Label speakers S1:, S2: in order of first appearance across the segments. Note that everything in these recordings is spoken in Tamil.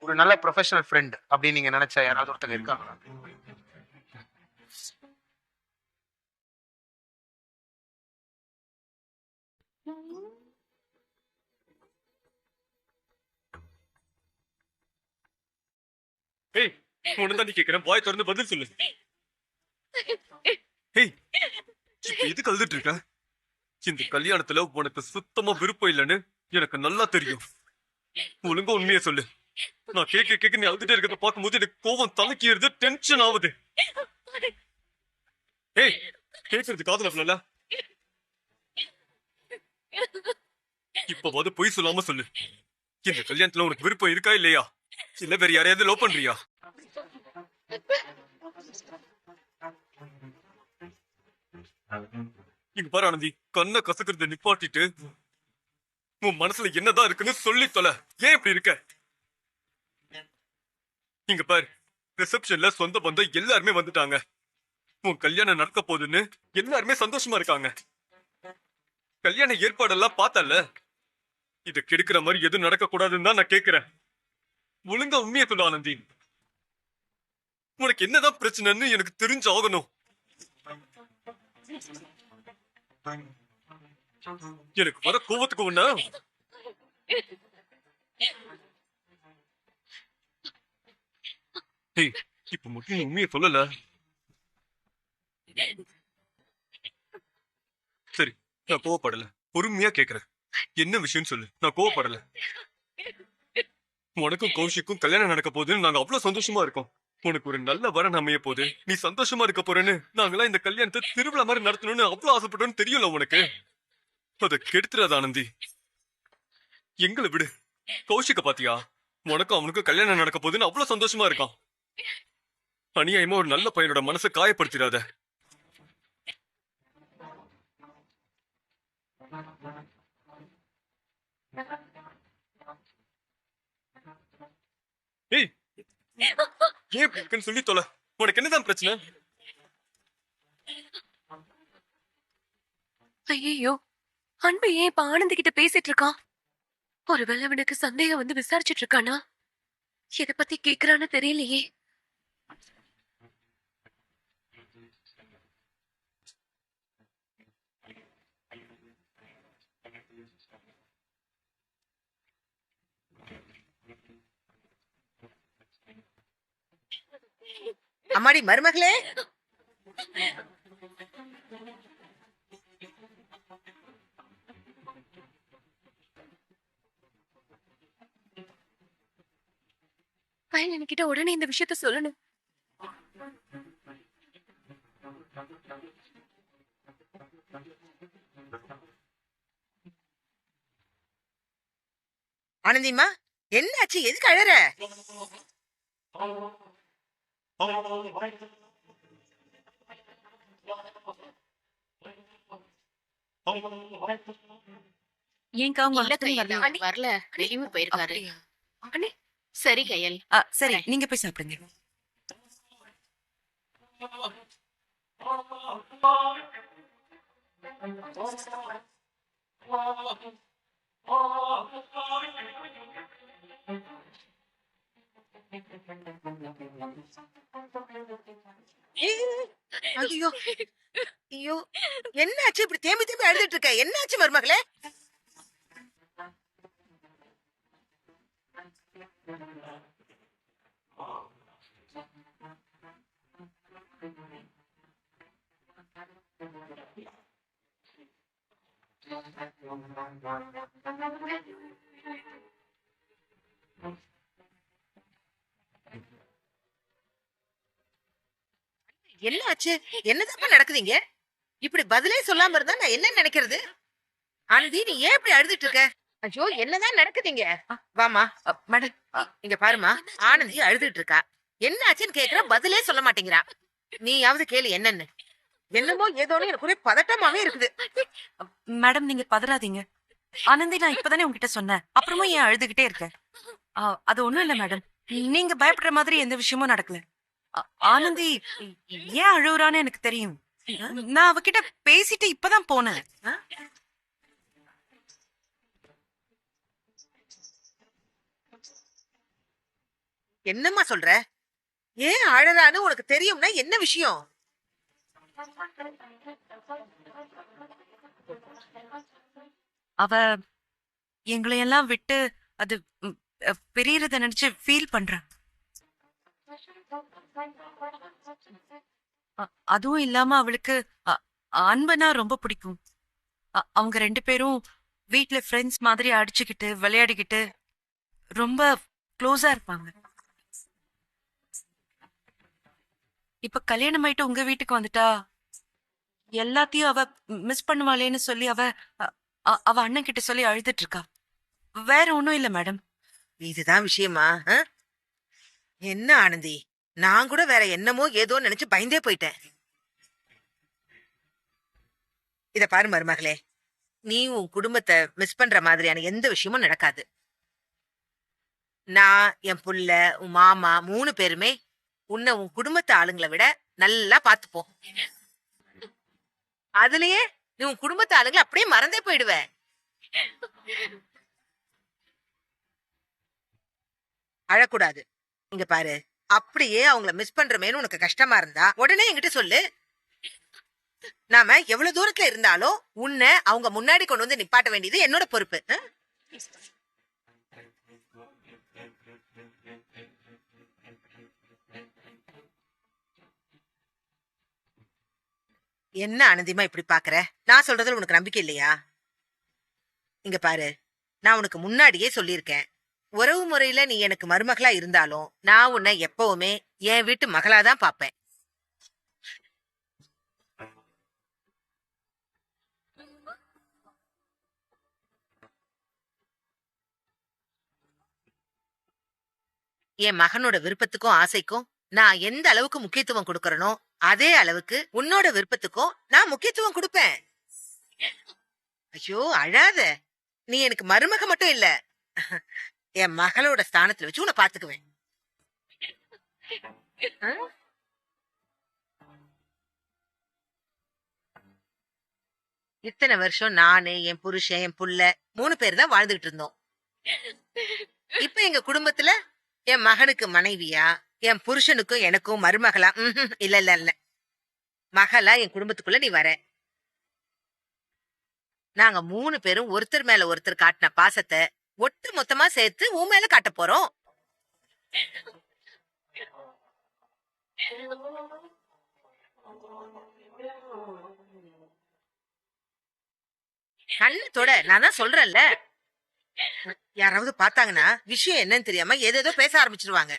S1: ஒரு நல்ல ப்ரொஃபஷனல் ஃப்ரெண்ட் அப்படின்னு நீங்க நினைச்ச யாராவது ஒருத்தங்க இருக்காங்களா?
S2: ஏய், உன்னை தாண்டி கேக்குறேன். வாய் திறந்து பதில் சொல்லு. ஏய், இப்ப எதுக்கு அழுதுட்டு இருக்க? இந்த கல்யாணத்துல உனக்கு சுத்தமா விருப்பம் இல்லைன்னு எனக்கு நல்லா தெரியும். ஒழுங்கா உண்மையை சொல்லு. நான் கேக்க நீ அழுதுட்டே இருக்கிறத பார்க்கும்போது எனக்கு கோவம் தலைக்கு ஏறுது, டென்ஷன் ஆகுது. ஏய், கேக்குறது காதுல விழல. இப்பவாது பொய் சொல்லாம சொல்லு. இந்த கல்யாணத்துல உனக்கு விருப்பம் இருக்கா இல்லையா? இல்ல வேற யாரையாவது லவ் பண்றியா? இங்க பாரு ஆனந்தி, கண்ணை கசக்குறத நிப்பாட்டிட்டு உன் மனசுல என்னதான் இருக்குன்னு சொல்லி தொலை. ஏன் இப்படி இருக்க? இங்க பாரு, ரிசப்ஷன்ல சொந்த பந்தம் எல்லாருமே வந்துட்டாங்க. உன் கல்யாணம் நடக்க போகுதுன்னு எல்லாருமே சந்தோஷமா இருக்காங்க. கல்யாண ஏற்பாடெல்லாம் பார்த்தல. இத கெடுக்கிற மாதிரி எதுவும் நடக்க கூடாதுன்னு தான் நான் கேக்குறேன். ஒழுங்கா உண்மையை சொல்லு ஆனந்தி. உனக்கு என்னதான் பிரச்சனைன்னு எனக்கு தெரிஞ்சாகணும். எனக்கு வர கோவத்துக்கு ஒண்ணா இப்ப மட்டும் நீ உண்மையை சொல்லல. சரி, நான் கோவப்படல. பொறுமையா கேக்குறேன். என்ன விஷயம் சொல்லு. நான் கோவப்படல. உனக்கும் கௌஷிக்கும் கல்யாணம் நடக்க போகுதுன்னு நாங்க அவ்வளவு சந்தோஷமா இருக்கோம். உனக்கு ஒரு நல்ல வரன் அமைய போது, நீ சந்தோஷமா இருக்க போறேன்னு நாங்களாம் இந்த கல்யாணத்தை திருவிழா மாதிரி நடத்தணும்னு அவ்வளவு ஆசைப்பட்டோம்னு தெரியல உனக்கு. அதை கெடுத்துறாத ஆனந்தி. எங்களை விடு. கௌஷிக்க பாத்தியா? உனக்கும் அவனுக்கும் கல்யாணம் நடக்க போகுதுன்னு அவ்வளவு சந்தோஷமா இருக்கான். அநியாயமா ஒரு நல்ல பையனோட மனசை காயப்படுத்திடாத. ஏய், ஏன் இப்படி இருக்குன்னு சொல்லி தொலை. உனக்கு என்னதான் பிரச்சனை?
S3: ஐயோ, அன்பு ஏன் இப்ப ஆனந்த் கிட்ட பேசிட்டு இருக்கான்? ஒருவேளை அவனுக்கு சந்தேகம் வந்து விசாரிச்சுட்டு இருக்கானா? எத பத்தி கேக்குறான்னு தெரியலையே.
S4: அம்மாடி மருமகளே,
S3: பையன் என்கிட்ட உடனே இந்த விஷயத்த சொல்லணும்.
S4: ஆனந்திம்மா, என்னாச்சு? எதுக்கு அழற?
S5: ஏன்க்கா உங்க
S6: இல்ல
S5: husband
S6: கையல்,
S5: வரலையா?
S6: வரல. வெளியூர் போயிருக்காரு.
S3: அப்படியா? அண்ணே,
S6: சரி கையல்.
S5: சரி, நீங்க போய் சாப்பிடுங்க.
S4: ஐயோ ஐயோ, என்னாச்சு? இப்படி தேம்பி தேம்பி அழுதுட்டு இருக்க? என்னாச்சு மருமகளே? என்னாச்சு? என்னதாப்பா நடக்குதுங்க? இப்படி பதிலே சொல்லாம இருந்தா நான் என்ன நினைக்கிறது? ஆனந்தி, நீ ஏன் இப்படி அழுதுட்டு இருக்க? ஐயோ, என்னதான் நடக்குதுங்க? வாமா
S5: மேடம்,
S4: இங்க பாருமா. ஆனந்தி அழுதுட்டு இருக்கா. என்னாச்சுன்னு கேக்குறா, பதிலே சொல்ல மாட்டேங்கிறா. நீயாவது கேளு என்னன்னு. என்னமோ ஏதோன்னு எனக்கு ஒரே பதட்டமாவே இருக்குது.
S5: மேடம் நீங்க பதறாதீங்க. ஆனந்தி, நான் இப்பதானே உங்ககிட்ட சொன்னேன். அப்புறமா ஏன் அழுதுகிட்டே இருக்க? அது ஒண்ணும் இல்ல மேடம். நீங்க பயப்படுற மாதிரி எந்த விஷயமும் நடக்கல. ஆனந்தி ஏன் அழுவுறான்னு எனக்கு தெரியும். நான் அவகிட்ட பேசிட்டு இப்பதான் போனேன்.
S4: என்னம்மா சொல்ற? ஏன் அழறான்னு உனக்கு தெரியும்னா என்ன விஷயம்?
S5: அவ எங்களையெல்லாம் விட்டு அது பிரியறத நினைச்சு ஃபீல் பண்றா. அதுவும் இல்லாம அவளுக்கு அன்பனா ரொம்ப பிடிக்கும். அவங்க 2 பேரும் வீட்ல ஃப்ரெண்ட்ஸ் மாதிரி அடிச்சுக்கிட்டு விளையாடிக்கிட்டு ரொம்ப க்ளோஸா இருப்பாங்க. இப்ப கல்யாணம் ஆயிட்டு உங்க வீட்டுக்கு வந்துட்டா எல்லாத்தையும் அவ மிஸ் பண்ணுவாளேன்னு சொல்லி அவ அண்ணன் கிட்ட சொல்லி அழுதுட்டு இருக்கா. வேற ஒண்ணும் இல்ல மேடம்.
S4: இதுதான் விஷயமா? என்ன ஆனந்தி, நான் கூட வேற என்னமோ ஏதோ நினைச்சு பயந்தே போயிட்டேன். இத பாரு மருமகளே, நீ உன் குடும்பத்தை மிஸ் பண்ற மாதிரியான எந்த விஷயமும் நடக்காது. நான், என் புள்ள, உன் மாமா 3 பேருமே உன்னை உன் குடும்பத்து ஆளுங்களை விட நல்லா பாத்துப்போம். அதுலயே நீ உன் குடும்பத்து ஆளுங்களை அப்படியே மறந்தே போயிடுவ. அழக்கூடாது. இங்க பாரு, அப்படியே அவங்கள மிஸ் பண்றமேன்னு உனக்கு கஷ்டமா இருந்தா உடனே என்கிட்ட சொல்லு. நாம எவ்வளவு தூரத்துல இருந்தாலும் உன்னை அவங்க முன்னாடி கொண்டு வந்து நிப்பாட்ட வேண்டியது என்னோட பொறுப்பு. என்ன ஆனந்தியமா இப்படி பாக்குற? நான் சொல்றதுல உனக்கு நம்பிக்கை இல்லையா? இங்க பாரு, நான் உனக்கு முன்னாடியே சொல்லியிருக்கேன். உறவு முறையில நீ எனக்கு மருமகளா இருந்தாலும் நான் உன்னை எப்பவுமே என் வீட்டு மகளாதான் பாப்பேன். என் மகனோட விருப்பத்துக்கும் ஆசைக்கும் நான் எந்த அளவுக்கு முக்கியத்துவம் கொடுக்கறனோ அதே அளவுக்கு உன்னோட விருப்பத்துக்கும் நான் முக்கியத்துவம் கொடுப்பேன். ஐயோ அழாத. நீ எனக்கு மருமக மட்டும் இல்ல, என் மகளோட ஸ்தானத்துல வச்சு உன்னை பாத்துக்குவேன். இத்தனை வருஷம் நானு, என் புருஷன், என் புள்ள 3 பேர் தான் வாழ்ந்துகிட்டு இருந்தோம். இப்ப எங்க குடும்பத்துல என் மகனுக்கு மனைவியா, என் புருஷனுக்கும் எனக்கும் மருமகளா? இல்ல இல்ல இல்ல, மகளா என் குடும்பத்துக்குள்ள நீ வர. நாங்க 3 பேரும் ஒருத்தர் மேல ஒருத்தர் காட்டின பாசத்தை ஒட்டு மொத்தமா சேர்த்து உன் மேல காட்ட போறோம். கண்ணத்தோட நான் தான் சொல்றேன்ல, யாராவது பார்த்தாங்கன்னா விஷயம் என்னன்னு தெரியாம ஏதேதோ பேச ஆரம்பிச்சிருவாங்க.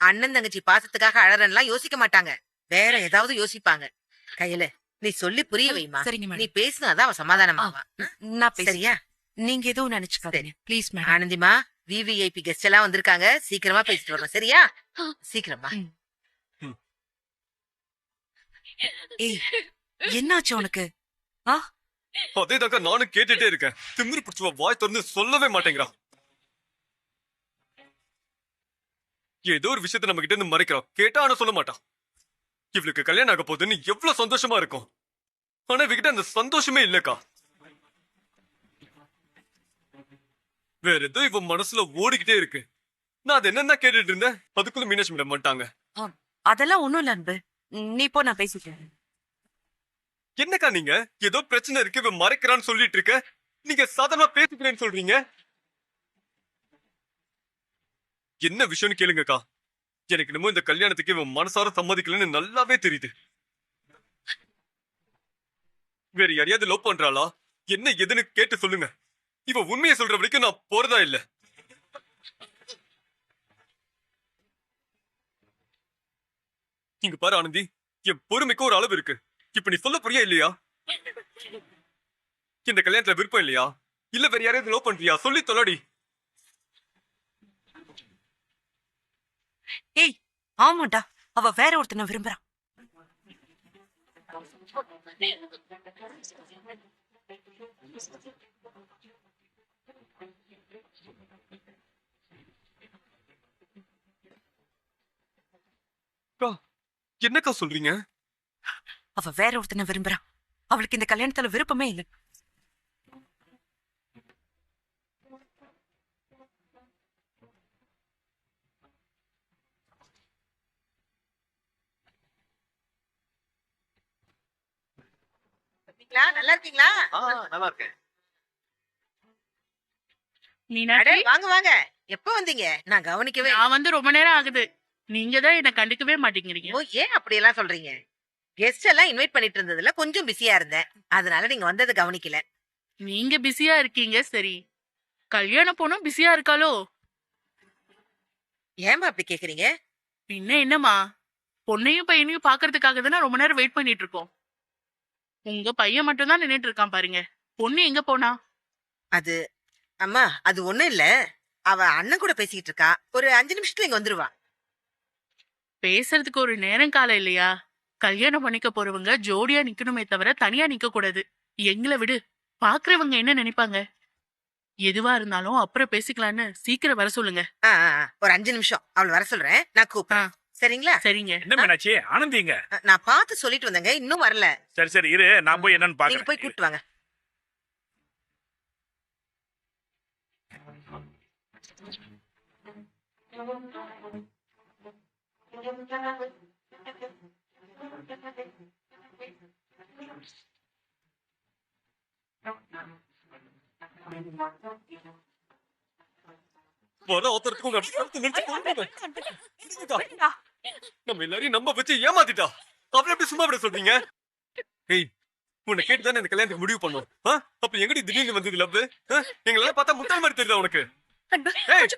S4: அண்ணன் தங்கச்சி பாசத்துக்காக அழறன்லாம் யோசிக்க மாட்டாங்க, வேற ஏதாவது யோசிப்பாங்க. கையில நீ சொல்லி புரிய வைமா.
S5: சரிங்க
S4: நீ
S5: மேடம்.
S4: பேசினாதான் அவன் சமாதானம் ஆவா.
S5: நான் பேசுறேன்.
S4: சரியா?
S5: நீங்க எதுவும் நினைச்சுக்காதீங்க ப்ளீஸ் மேடம்.
S4: ஆனந்திமா, விவிஐபி கெஸ்ட் எல்லாம் வந்திருக்காங்க, சீக்கிரமா பேசிட்டு வரணும். சரியா? சீக்கிரமா.
S5: ஏய் என்னாச்சு உனக்கு?
S2: அதேதாக்கா நானும் கேட்டுட்டே இருக்கேன். திமிரு பிடிச்சவ வாய் திறந்து சொல்லவே மாட்டேங்கிறா. ஏதோ ஒரு விஷயத்த நம்ம கிட்ட இருந்து மறைக்கிறோம், கேட்டா ஆனா சொல்ல மாட்டான். இவளுக்கு கல்யாணம் ஆக போகுதுன்னு எவ்வளவு சந்தோஷமா இருக்கும், ஆனா இவகிட்ட அந்த சந்தோஷமே இல்லக்கா. வேற ஏதோ இவ மனசுல ஓடிக்கிட்டே இருக்கு. நான் அது என்னன்னா கேட்டுட்டு இருந்தேன், அதுக்குள்ள மீனாட்சி மேடம் வந்துட்டாங்க.
S5: அதெல்லாம் ஒண்ணும் இல்ல அன்பு, நீ போ, நான் பேசிட்டேன்.
S2: என்னக்கா நீங்க ஏதோ பிரச்சனை இருக்கு இவன் மறைக்கிறான்னு சொல்லிட்டு இருக்க, நீங்க சாதாரணமா பேசிக்கிறேன்னு சொல்றீங்க. என்ன விஷயம்னு கேளுங்கக்கா. எனக்கு என்னமோ இந்த கல்யாணத்துக்கு இவன் மனசார சம்மதிக்கலன்னு நல்லாவே தெரியுது. வேற யாரையாவது லவ் பண்றாளா என்ன எதுன்னு கேட்டு சொல்லுங்க. இவ உண்மையை சொல்ற வரைக்கும் நான் போறதா இல்ல. இங்க பாரு ஆனந்தி, என் பொறுமைக்கு ஒரு அளவு இருக்கு. இப்ப நீ சொல்ல புரியா இல்லையா? இந்த கல்யாணத்துல விருப்பம் இல்லையா, இல்ல வேற யாரையாவது லவ் பண்றியா? சொல்லி தொலைடி.
S5: ஏய் ஆமாண்டா, அவ வேற ஒருத்தனை விரும்புறான்.
S2: என்னக்கா சொல்றீங்க?
S5: அவ வேற ஒருத்தனை விரும்புறான். அவளுக்கு இந்த கல்யாணத்துல விருப்பமே இல்ல.
S4: இருக்கீங்களா? நல்லா இருக்கீங்களா?
S1: நல்லா இருக்கேன்.
S4: அட,
S7: மீனாட்சி,
S4: வாங்க வாங்க. எப்ப வந்தீங்க? நான் கவனிக்கவே
S7: நான் வந்து ரொம்ப நேரம் ஆகுது. நீங்க தான் என்ன கண்டுக்கவே மாட்டேங்கிறீங்க.
S4: ஓ, ஏன் அப்படி எல்லாம் சொல்றீங்க? கெஸ்ட் எல்லாம் இன்வைட் பண்ணிட்டு இருந்ததுல கொஞ்சம் பிஸியா இருந்தேன். அதனால நீங்க வந்ததை கவனிக்கல.
S7: நீங்க பிஸியா இருக்கீங்க சரி. கல்யாண பொண்ணும் பிஸியா இருக்காளோ?
S4: ஏன்பா அப்படி கேக்குறீங்க?
S7: பின்ன என்னம்மா? பொண்ணையும் பையனையும் பாக்குறதுக்காக தானே ரொம்ப நேரம் வெயிட் பண்ணிட்டு இருக்கோம். உங்க பையன் மட்டும் தான் நின்னுட்டு இருக்கான் பாருங்க. பொண்ணு எங்க போனா?
S4: அது அம்மா, அது ஒண்ணும் இல்ல. அவ அண்ணன் கூட பேசிக்கிட்டு இருக்கா. ஒரு 5 நிமிஷத்துல இங்க வந்துருவா.
S7: பேசுறதுக்கு ஒரு நேரம் காலம் இல்லையா? கல்யாணம் பண்ணிக்க போறவங்க ஜோடியா நிக்கணுமே தவிர தனியா நிக்க கூடாது. எங்களை விடு. பாக்குறவங்க என்ன நினைப்பாங்க? எதுவா இருந்தாலும் அப்புறம் பேசிக்கலான்னு சீக்கிரம் வர சொல்லுங்க.
S4: ஒரு 5 நிமிஷம் அவள வர சொல்றேன். நான் கூப்பிடுறேன். சரிங்களா?
S7: சரிங்க.
S8: என்ன மீனாட்சி ஆனந்திங்க?
S4: நான் பார்த்து சொல்லிட்டு வந்தேங்க. இன்னும் வரல.
S8: சரி சரி இரு, நான் போய் என்னன்னு
S4: நீங்க போய்
S8: பாக்குறேன்.
S4: கூட்டிட்டு வாங்க.
S2: வர ஒருத்தருக்கு உங்க கருத்து நினைச்சு கொல்லுங்க. இதுக்குதா. நம்ம எல்லாரையும் நம்ப வச்சு ஏமாத்திட்டா. அவளை எப்படி சும்மா விட சொல்றீங்க? ஏய், உன்னை கேட்டுதானே இந்த கல்யாணத்துக்கு முடிவு பண்ணோம். அப்ப எங்கடி திடீர்னு வந்தது லவ்? எங்களெல்லாம் பார்த்தா முட்டாள் மாதிரி தெரியுதா உனக்கு?
S3: அன்பு
S2: ஏய்,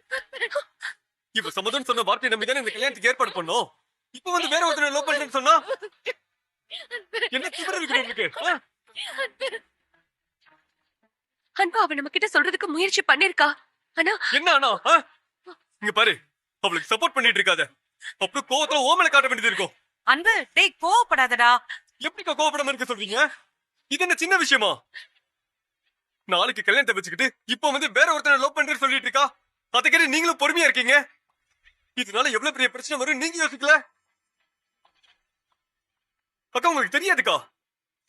S2: இப்ப சம்மதம் சொன்ன வார்த்தை நம்பி தானே இந்த கல்யாணத்துக்கு ஏற்பாடு பண்ணோம். இப்ப வந்து வேற ஒருத்தரை லவ் பண்றேன்னு சொன்னா என்ன திமிரு இருக்கு உங்களுக்கு?
S3: அன்பு அவ நம்ம கிட்ட சொல்றதுக்கு முயற்சி பண்ணிருக்கா. ஆனா
S2: என்ன ஆனா? இங்க பாரு, அவளுக்கு சப்போர்ட் பண்ணிட்டு இருக்காத. அப்புறம் கோவத்துல ஓமல காட்ட வேண்டியது இருக்கும்.
S5: அன்பு, டேய் கோவப்படாதடா.
S2: எப்படிக்கா கோவப்படாம இருக்க சொல்றீங்க? இது என்ன சின்ன விஷயமா? நாளைக்கு கல்யாணத்தை வச்சுக்கிட்டு இப்ப வந்து வேற ஒருத்தனை லவ் பண்றேன்னு சொல்லிட்டு இருக்கா. அதை கேட்டு நீங்களும் பொறுமையா இருக்கீங்க. இதனால எவ்வளவு பெரிய பிரச்சனை வரும் நீங்க யோசிக்கல? அக்கா, உங்களுக்கு தெரியாதுக்கா,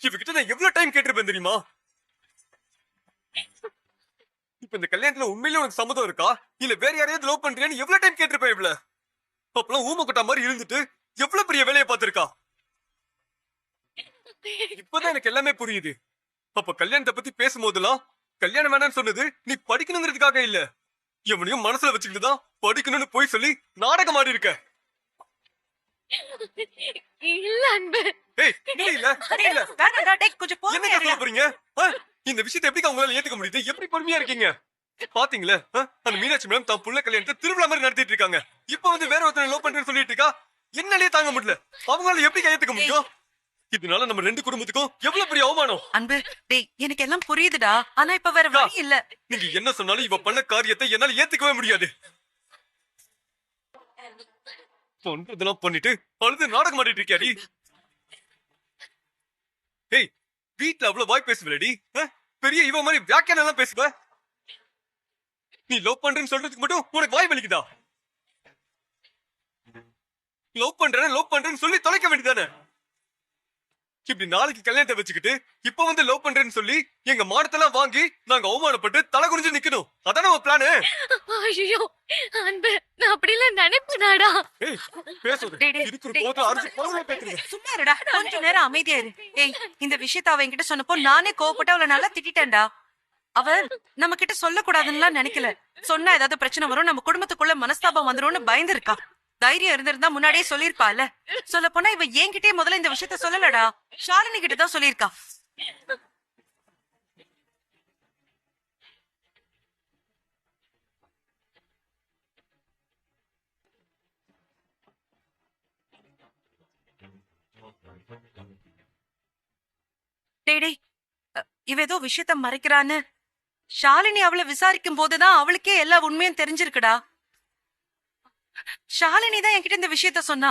S2: இவகிட்ட நான் எவ்வளவு டைம் கேட்டிருப்பேன் தெரியுமா? இப்ப இந்த கல்யாணத்துல உண்மையிலே உனக்கு சம்மதம் இருக்கா இல்ல வேற யாரையாவது லவ் பண்றியான்னு எவ்வளவு டைம் கேட்டிருப்பேன். இவ்வளவு அப்பெல்லாம் ஊம கொட்டா மாதிரி இருந்துட்டு எவ்வளவு பெரிய வேலையை பார்த்திருக்கா. இப்பதான் எனக்கு எல்லாமே புரியுது. அப்ப கல்யாணத்தை பத்தி பேசும்போதெல்லாம் கல்யாணம் வேணாம்னு சொன்னது நீ படிக்கணுங்கிறதுக்காக இல்ல, எவனையும் மனசுல வச்சுக்கிட்டுதான் படிக்கணும்னு போய் சொல்லி நாடகம் ஆடி இருக்க.
S3: இல்ல அன்பு.
S2: ஏய், இல்ல இல்ல இல்ல,
S5: வேணாம்டா, டேய் கொஞ்சம்
S2: என்னங்க
S5: பொறுமையா
S2: சொல்ல
S5: இரு.
S2: போறீங்க? இந்த விஷயத்தை எப்படி உங்களால ஏத்துக்க முடியுது? எப்படி பொறுமையா இருக்கீங்க? பாத்தீங்களா, அந்த மீனாட்சி மேடம் தான் புள்ள கல்யாணத்தை திருவிழா மாதிரி நடத்திட்டு இருக்காங்க. இப்ப வந்து வேற ஒருத்தனை லவ் பண்றேன்னு சொல்லிட்டு இருக்கா. என்னாலே தாங்க முடியல. அவங்களால எப்படி ஏத்துக்க முடியும்? இதனால நம்ம ரெண்டு குடும்பத்துக்கும் எவ்வளவு பெரிய அவமானம்.
S5: அன்பு, டேய் எனக்கு எல்லாம் புரியுதுடா. ஆனா இப்ப வேற வழி இல்ல.
S2: நீங்க என்ன சொன்னாலும் இவ பண்ண காரியத்தை என்னால ஏத்துக்கவே முடியாது. பண்றதெல்லாம் பண்ணிட்டு அழுது நாடகம் ஆடிட்டு இருக்கியாடி. ஏய், வீட்டுல அவ்வளவு வாய் பேசுவலடி. பெரிய இவ மாதிரி வியாக்கியானம் எல்லாம் பேசுவ. நீ லவ் பண்றேன்னு சொல்றதுக்கு மட்டும் உனக்கு வாய் வலிக்குதா? லவ் பண்றேன்னு சொல்லி தொலைக்க வேண்டியதானே? இப்படி நாளைக்கு கல்யாணத்தை வச்சுக்கிட்டு இப்ப வந்து லவ் பண்றேன்னு சொல்லி எங்க மானத்தெல்லாம் வாங்கி நாங்க அவமானப்பட்டு தலை குனிஞ்சு நிக்கணும். அதான நம்ம பிளானு.
S3: ஐயோ அன்பு, நான் அப்படி எல்லாம் நினைப்பேனாடா.
S2: ஏய், பேசுறது
S5: டேய், டேய்,
S2: இருக்கிற
S5: டேய்.
S2: கோவத்துல அரைச்சு பழமா பேசுறீங்க.
S5: சும்மா இருடா, கொஞ்ச நேரம் அமைதியா இரு. ஏய், இந்த விஷயத்த அவ என்கிட்ட சொன்னப்போ நானே கோவப்பட்டு அவளை நல்லா திட்டிட்டேன்டா. அவ நம்ம கிட்ட சொல்ல கூடாதுன்னு நினைக்கல. சொன்னா ஏதாவது பிரச்சனை வரும், நம்ம குடும்பத்துக்குள்ள மனஸ்தாபம் வந்துரும்னு பயந்துருக்கா. தைரியம் இருந்திருந்தா முன்னாடியே சொல்லிருப்பால. சொல்ல போனா இவ என்கிட்டயே முதல்ல இந்த விஷயத்த சொல்லலடா, ஷாலினி கிட்ட தான் சொல்லிருக்கா. டேய் டேய், இவ ஏதோ விஷயத்த மறைக்கிறான்னு ஷாலினி அவளை விசாரிக்கும் போதுதான் அவளுக்கே எல்லா உண்மையும் தெரிஞ்சிருக்குடா. ஷாலினி தான் என்கிட்ட இந்த விஷயத்த சொன்னா.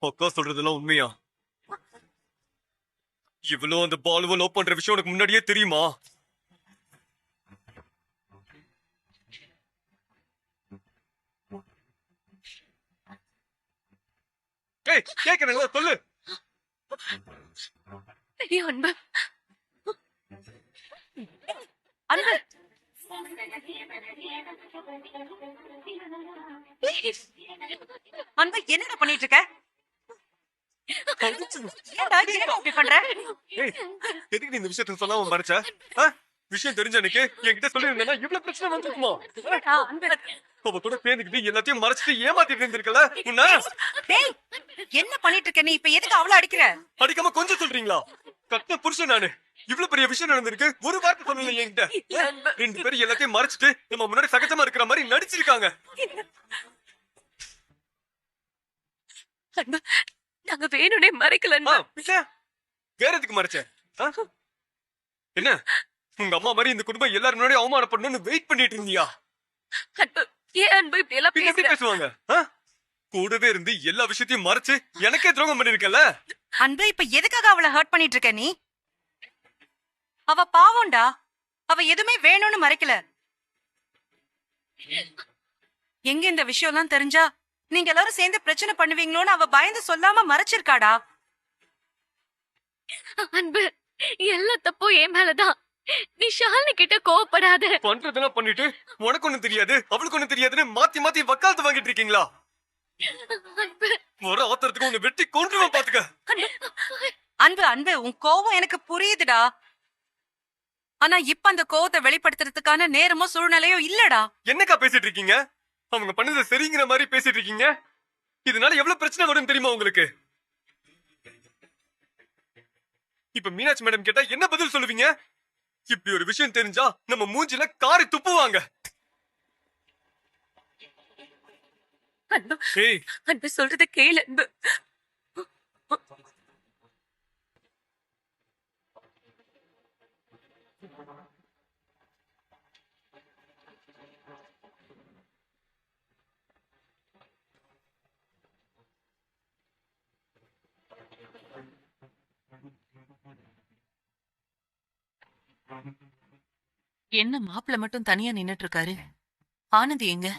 S2: அக்கா சொல்றதெல்லாம் உண்மையா? இவ்வளவு அந்த பாலுவை லவ் பண்ற விஷயம் உனக்கு முன்னாடியே தெரியுமா? ஏய், கேக்குறேன்ல, சொல்லு.
S3: தெரியும் அன்பு.
S5: அன்பு, அன்பு என்னடா பண்ணிட்டு இருக்க? ஏன்டா ஏன் இப்படி பண்ற?
S2: ஏய், எதுக்கு நீ இந்த விஷயத்த சொல்லாம மறைச்ச? ஆ? விஷயம் தெரிஞ்ச அன்னைக்கு என்கிட்ட சொல்லிருந்தேன்னா இவ்வளவு பிரச்சனை வந்துருக்குமா?
S5: ஏன்டா, அன்பு?
S2: அவ கூட சேர்ந்துக்கிட்டு எல்லாத்தையும் மறைச்சிட்டு ஏமாத்திட்டு இருந்திருக்கல உன்ன
S5: டேய், என்ன பண்ணிட்டு இருக்க நீ? இப்ப எதுக்கு அவள அடிக்கிற?
S2: அடிக்காம கொஞ்சம் சொல்றீங்களா? கட்ட புருஷன் நானு. இவ்வளவு பெரிய விஷயம் நடந்திருக்கு, ஒரு வார்த்தை சொல்லல என்கிட்ட.
S3: இல்ல அன்பு.
S2: ரெண்டு பேரும் எல்லாத்தையும் மறைச்சிட்டு நம்ம முன்னாடி சகஜமா இருக்கிற மாதிரி நடிச்சிருக்காங்க.
S3: அன்பு, நாங்க வேணும்னே மறைக்கல
S2: ஆ,
S3: அன்பு.
S2: பின்ன? வேற எதுக்கு மறைச்ச? ஆ? என்ன உங்க அம்மா மாதிரி இந்த குடும்பம் எல்லாரும் முன்னாடி அவமானப்படணும்னு வெயிட் பண்ணிட்டு இருந்தியா?
S3: அன்பு, ஏன் அன்பு இப்படி எல்லாம்
S2: பின்ன எப்படி
S3: பேசுற?
S2: பேசுவாங்க? ஆ? கூடவே இருந்து எல்லா விஷயத்தையும் மறைச்சு எனக்கே துரோகம் பண்ணிருக்கல.
S5: அன்பு, இப்ப எதுக்காக அவளை ஹர்ட் பண்ணிட்டு இருக்க நீ? அவ பாவம்டா. அவ எதுவுமே வேணும்னு மறைக்கல. எங்க இந்த விஷயம் எல்லாம் தெரிஞ்சா நீங்க எல்லாரும் சேர்ந்து பிரச்சனை பண்ணுவீங்களோன்னு அவ பயந்து சொல்லாம மறைச்சிருக்காடா.
S3: அன்பு, எல்லா தப்பும் என் மேலதான். நீ ஷாலினி கிட்ட கோவப்படாத.
S2: பண்றதெல்லாம் பண்ணிட்டு உனக்கு ஒண்ணும் தெரியாது அவளுக்கு ஒண்ணும் தெரியாதுன்னு மாத்தி மாத்தி வக்காலத்து வாங்கிட்டு இருக்கீங்களா?
S3: அன்பு,
S2: ஒரு ஆத்திரத்துக்கு உன்னை வெட்டி கொன்றுவன் பாத்துக்க.
S5: அன்பு அன்பு, உன் கோவம் எனக்கு புரியுதுடா. ஆனா இப்ப அந்த கோவத்தை வெளிப்படுத்துறதுக்கான நேரமோ சூழ்நிலையோ இல்லடா.
S2: என்னக்கா பேசிட்டு இருக்கீங்க? அவங்க பண்ணது சரிங்கிற மாதிரி பேசிட்டு இருக்கீங்க. இதனால எவ்வளவு பிரச்சனை வரும் தெரியுமா உங்களுக்கு? இப்ப மீனாட்சி மேடம் கேட்டா என்ன பதில் சொல்லுவீங்க? இப்படி ஒரு விஷயம் தெரிஞ்சா நம்ம மூஞ்சில காரி துப்புவாங்க.
S3: அன்பு,
S2: ஏய்,
S3: அன்பு சொல்றத கேளு அன்பு.
S5: என்ன மாப்பிள்ள மட்டும் தனியா நின்னுட்டு இருக்காரு? ஆனந்தி எங்க?